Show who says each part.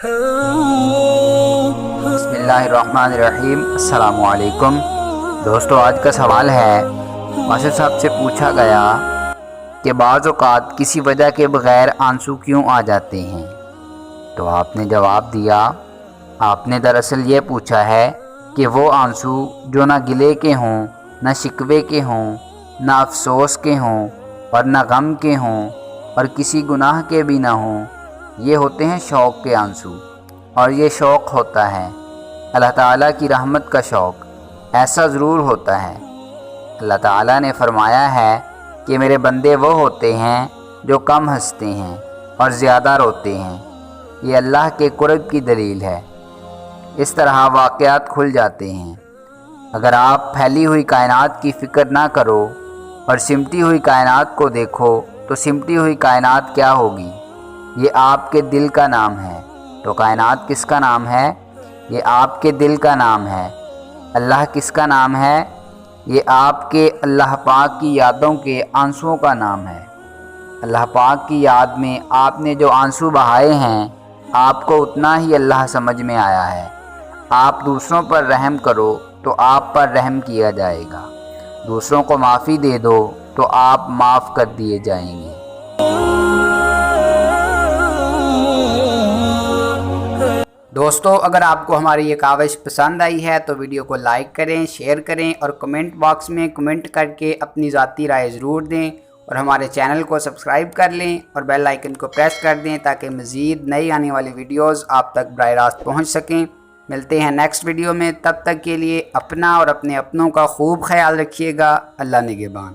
Speaker 1: بسم اللہ الرحمن الرحیم۔ السلام علیکم دوستو، آج کا سوال ہے، ماسٹر صاحب سے پوچھا گیا کہ بعض اوقات کسی وجہ کے بغیر آنسو کیوں آ جاتے ہیں؟ تو آپ نے جواب دیا، آپ نے دراصل یہ پوچھا ہے کہ وہ آنسو جو نہ گلے کے ہوں، نہ شکوے کے ہوں، نہ افسوس کے ہوں اور نہ غم کے ہوں اور کسی گناہ کے بھی نہ ہوں، یہ ہوتے ہیں شوق کے آنسو۔ اور یہ شوق ہوتا ہے اللہ تعالیٰ کی رحمت کا شوق، ایسا ضرور ہوتا ہے۔ اللہ تعالیٰ نے فرمایا ہے کہ میرے بندے وہ ہوتے ہیں جو کم ہنستے ہیں اور زیادہ روتے ہیں، یہ اللہ کے قرب کی دلیل ہے۔ اس طرح واقعات کھل جاتے ہیں۔ اگر آپ پھیلی ہوئی کائنات کی فکر نہ کرو اور سمٹی ہوئی کائنات کو دیکھو تو سمٹی ہوئی کائنات کیا ہوگی؟ یہ آپ کے دل کا نام ہے۔ تو کائنات کس کا نام ہے؟ یہ آپ کے دل کا نام ہے۔ اللہ کس کا نام ہے؟ یہ آپ کے اللہ پاک کی یادوں کے آنسوؤں کا نام ہے۔ اللہ پاک کی یاد میں آپ نے جو آنسو بہائے ہیں، آپ کو اتنا ہی اللہ سمجھ میں آیا ہے۔ آپ دوسروں پر رحم کرو تو آپ پر رحم کیا جائے گا، دوسروں کو معافی دے دو تو آپ معاف کر دیے جائیں گے۔ دوستو، اگر آپ کو ہماری یہ کاوش پسند آئی ہے تو ویڈیو کو لائک کریں، شیئر کریں اور کمنٹ باکس میں کمنٹ کر کے اپنی ذاتی رائے ضرور دیں، اور ہمارے چینل کو سبسکرائب کر لیں اور بیل آئیکن کو پریس کر دیں تاکہ مزید نئی آنے والی ویڈیوز آپ تک براہ راست پہنچ سکیں۔ ملتے ہیں نیکسٹ ویڈیو میں، تب تک کے لیے اپنا اور اپنے اپنوں کا خوب خیال رکھیے گا۔ اللہ نگہبان۔